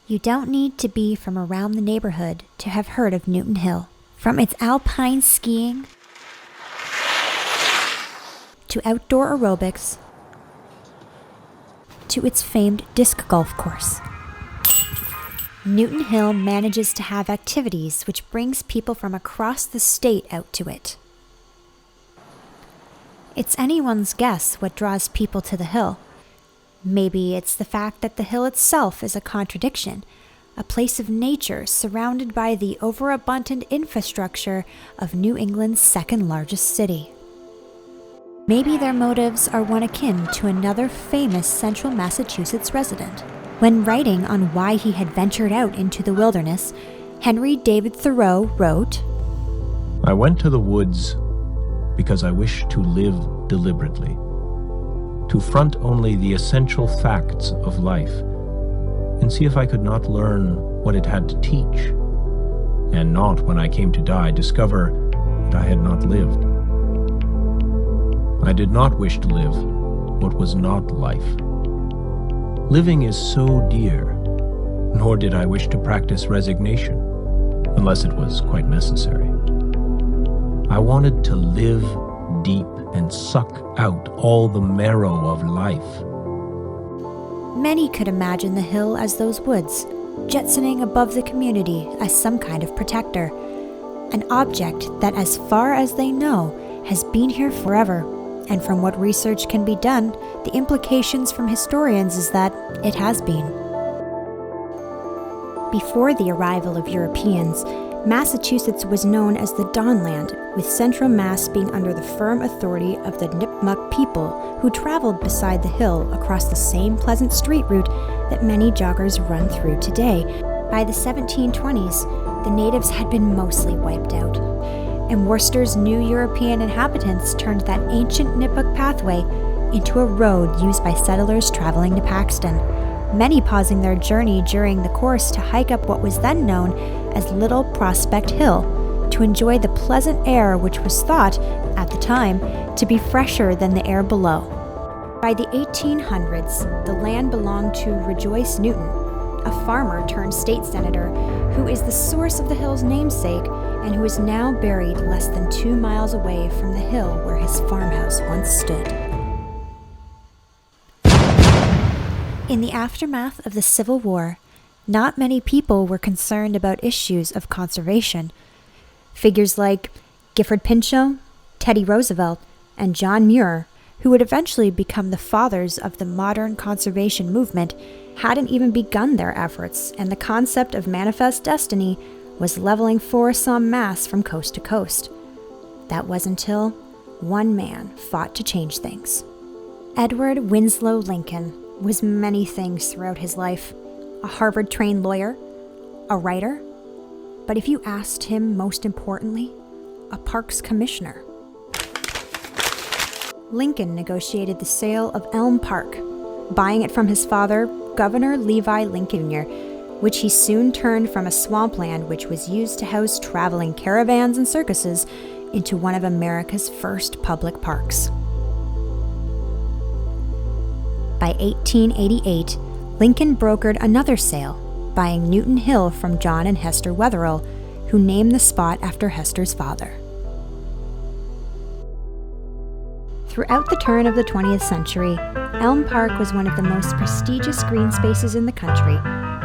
You don't need to be from around the neighborhood to have heard of Newton Hill. From its alpine skiing to outdoor aerobics to its famed disc golf course, Newton Hill manages to have activities which brings people from across the state out to it. It's anyone's guess what draws people to the hill. Maybe it's the fact that the hill itself is a contradiction, a place of nature surrounded by the overabundant infrastructure of New England's second largest city. Maybe their motives are one akin to another famous central Massachusetts resident. When writing on why he had ventured out into the wilderness, Henry David Thoreau wrote, "I went to the woods because I wished to live deliberately, to front only the essential facts of life, and see if I could not learn what it had to teach, and not, when I came to die, discover that I had not lived. I did not wish to live what was not life. Living is so dear, nor did I wish to practice resignation, unless it was quite necessary. I wanted to live deep and suck out all the marrow of life." Many could imagine the hill as those woods, jetsoning above the community as some kind of protector, an object that, as far as they know, has been here forever. And from what research can be done, the implications from historians is that it has been. Before the arrival of Europeans, Massachusetts was known as the Dawnland, with central Mass being under the firm authority of the Nipmuc people who traveled beside the hill across the same pleasant street route that many joggers run through today. By the 1720s, the natives had been mostly wiped out, and Worcester's new European inhabitants turned that ancient Nipmuc pathway into a road used by settlers traveling to Paxton, many pausing their journey during the course to hike up what was then known as Little Prospect Hill, to enjoy the pleasant air which was thought, at the time, to be fresher than the air below. By the 1800s, the land belonged to Rejoice Newton, a farmer turned state senator who is the source of the hill's namesake and who is now buried less than 2 miles away from the hill where his farmhouse once stood. In the aftermath of the Civil War, not many people were concerned about issues of conservation. Figures like Gifford Pinchot, Teddy Roosevelt, and John Muir, who would eventually become the fathers of the modern conservation movement, hadn't even begun their efforts, and the concept of manifest destiny was leveling forests en masse from coast to coast. That was until one man fought to change things. Edward Winslow Lincoln was many things throughout his life. A Harvard-trained lawyer, a writer, but if you asked him, most importantly, a parks commissioner. Lincoln negotiated the sale of Elm Park, buying it from his father, Governor Levi Lincoln Jr., which he soon turned from a swampland which was used to house traveling caravans and circuses into one of America's first public parks. By 1888, Lincoln brokered another sale, buying Newton Hill from John and Hester Wetherell, who named the spot after Hester's father. Throughout the turn of the 20th century, Elm Park was one of the most prestigious green spaces in the country.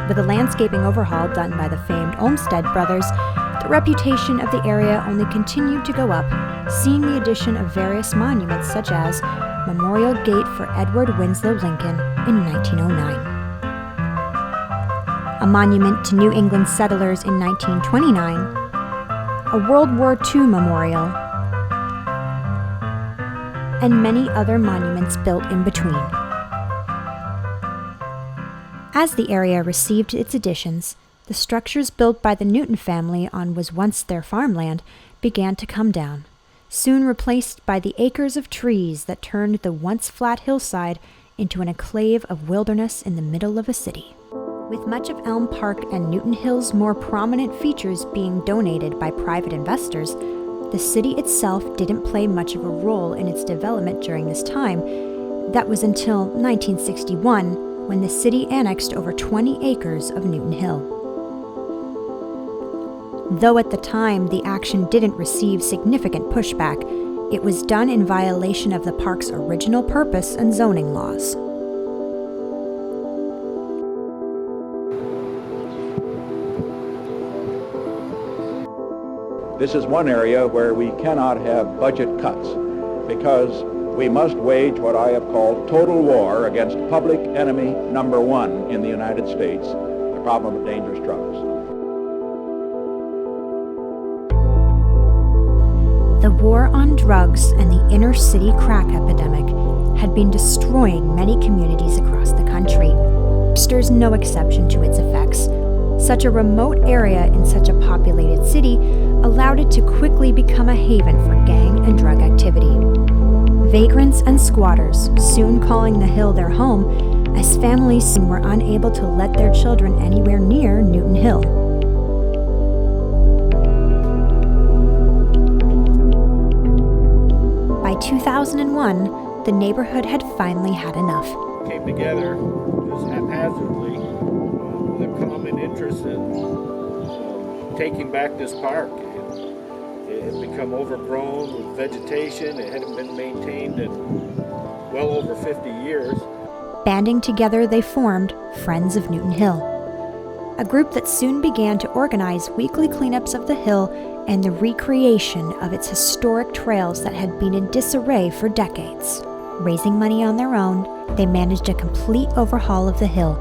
With a landscaping overhaul done by the famed Olmsted brothers, the reputation of the area only continued to go up, seeing the addition of various monuments such as Memorial Gate for Edward Winslow Lincoln in 1909. A monument to New England settlers in 1929, a World War II memorial, and many other monuments built in between. As the area received its additions, the structures built by the Newton family on was once their farmland began to come down, soon replaced by the acres of trees that turned the once flat hillside into an enclave of wilderness in the middle of a city. With much of Elm Park and Newton Hill's more prominent features being donated by private investors, the city itself didn't play much of a role in its development during this time. That was until 1961, when the city annexed over 20 acres of Newton Hill. Though at the time the action didn't receive significant pushback, it was done in violation of the park's original purpose and zoning laws. This is one area where we cannot have budget cuts because we must wage what I have called total war against public enemy number one in the United States, the problem of dangerous drugs. The war on drugs and the inner city crack epidemic had been destroying many communities across the country. Worcester's no exception to its effects. Such a remote area in such a populated city allowed it to quickly become a haven for gang and drug activity. Vagrants and squatters soon calling the hill their home, as families soon were unable to let their children anywhere near Newton Hill. By 2001, the neighborhood had finally had enough. Came together just haphazardly with a common interest in taking back this park. It had become overgrown with vegetation. It hadn't been maintained in well over 50 years. Banding together, they formed Friends of Newton Hill, a group that soon began to organize weekly cleanups of the hill and the recreation of its historic trails that had been in disarray for decades. Raising money on their own, they managed a complete overhaul of the hill,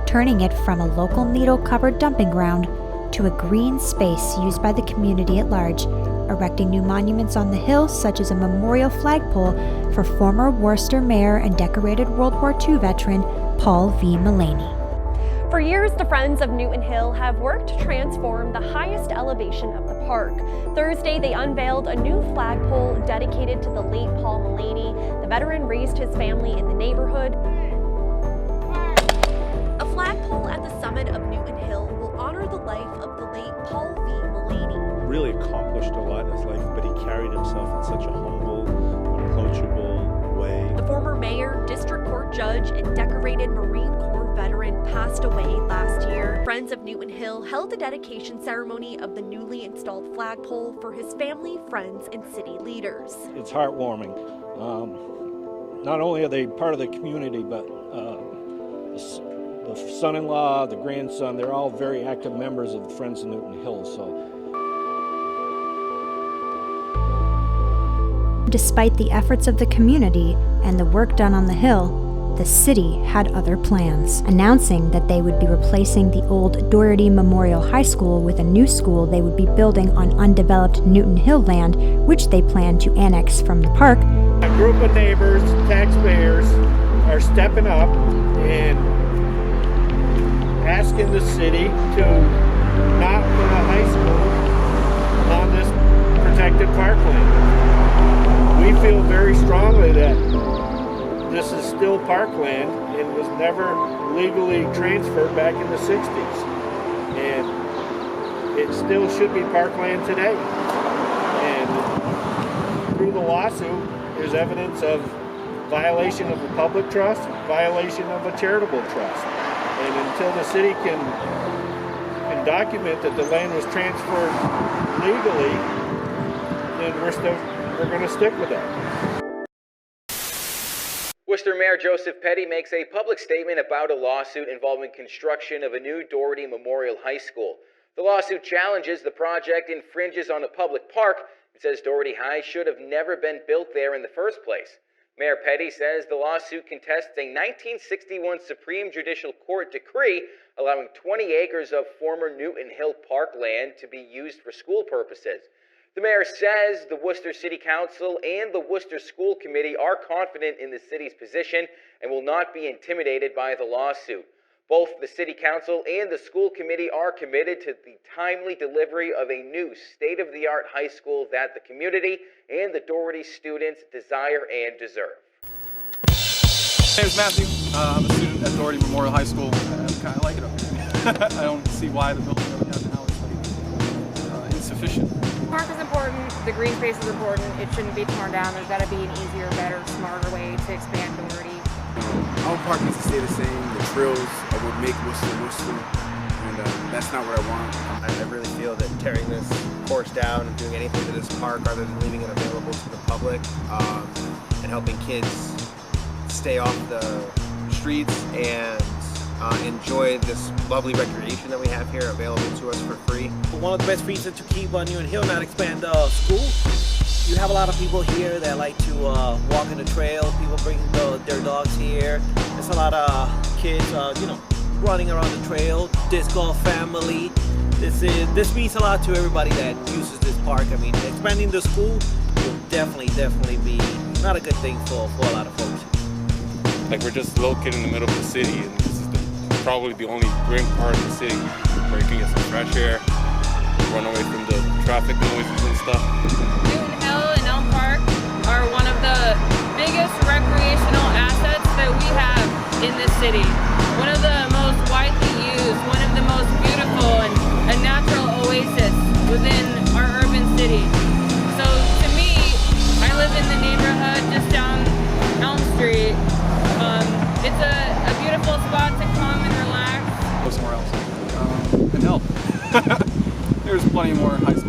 turning it from a local needle-covered dumping ground to a green space used by the community at large, erecting new monuments on the hill such as a memorial flagpole for former Worcester mayor and decorated World War II veteran Paul V. Mullaney. For years, the Friends of Newton Hill have worked to transform the highest elevation of the park. Thursday, they unveiled a new flagpole dedicated to the late Paul Mullaney. The veteran raised his family in the neighborhood. A flagpole at the summit of Newton Hill will honor the life of the late Paul V. Mullaney. Really accomplished a lot in his life, but he carried himself in such a humble, approachable way. The former mayor, district court judge, and decorated Marine Corps veteran passed away last year. Friends of Newton Hill held the dedication ceremony of the newly installed flagpole for his family, friends, and city leaders. It's heartwarming. Not only are they part of the community, but the son-in-law, the grandson, they're all very active members of the Friends of Newton Hill. Despite the efforts of the community and the work done on the hill, the city had other plans, announcing that they would be replacing the old Doherty Memorial High School with a new school they would be building on undeveloped Newton Hill land, which they planned to annex from the park. A group of neighbors, taxpayers, are stepping up and asking the city to not put a high school on this protected parkland. We feel very strongly that this is still parkland and was never legally transferred back in the 60s. And it still should be parkland today. And through the lawsuit, there's evidence of violation of a public trust, violation of a charitable trust. And until the city can document that the land was transferred legally, then we're going to stick with that. Worcester Mayor Joseph Petty makes a public statement about a lawsuit involving construction of a new Doherty Memorial High School. The lawsuit challenges the project infringes on a public park and says Doherty High should have never been built there in the first place. Mayor Petty says the lawsuit contests a 1961 Supreme Judicial Court decree allowing 20 acres of former Newton Hill parkland to be used for school purposes. The mayor says the Worcester City Council and the Worcester School Committee are confident in the city's position and will not be intimidated by the lawsuit. Both the City Council and the School Committee are committed to the timely delivery of a new state-of-the-art high school that the community and the Doherty students desire and deserve. My name is Matthew. I'm a student at Doherty Memorial High School. I kind of like it up here. I don't see why the building that we have now is like, insufficient. The park is important, the green space is important, it shouldn't be torn down. There's got to be an easier, better, smarter way to expand Doherty. Our park needs to stay the same. The trails are what make Worcester, and that's not what I want. I really feel that tearing this course down and doing anything to this park rather than leaving it available to the public and helping kids stay off the streets and enjoy this lovely recreation that we have here available to us for free. One of the best reasons to keep New Hill not expand school. You have a lot of people here that like to walk in the trail. People bring their dogs here. There's a lot of kids, running around the trail. Disc golf family. This means a lot to everybody that uses this park. I mean, expanding the school will definitely be not a good thing for a lot of folks. Like, we're just located in the middle of the city, and this is probably the only green part of the city where you can get some fresh air, run away from the traffic noises and stuff. Newton Hill and Elm Park are one of the biggest recreational assets that we have in this city. One of the most widely used, one of the most beautiful, and a natural oasis within our urban city. So to me, I live in the neighborhood just down Elm Street. It's a beautiful spot to come and relax. Go somewhere else and help. There's plenty more high school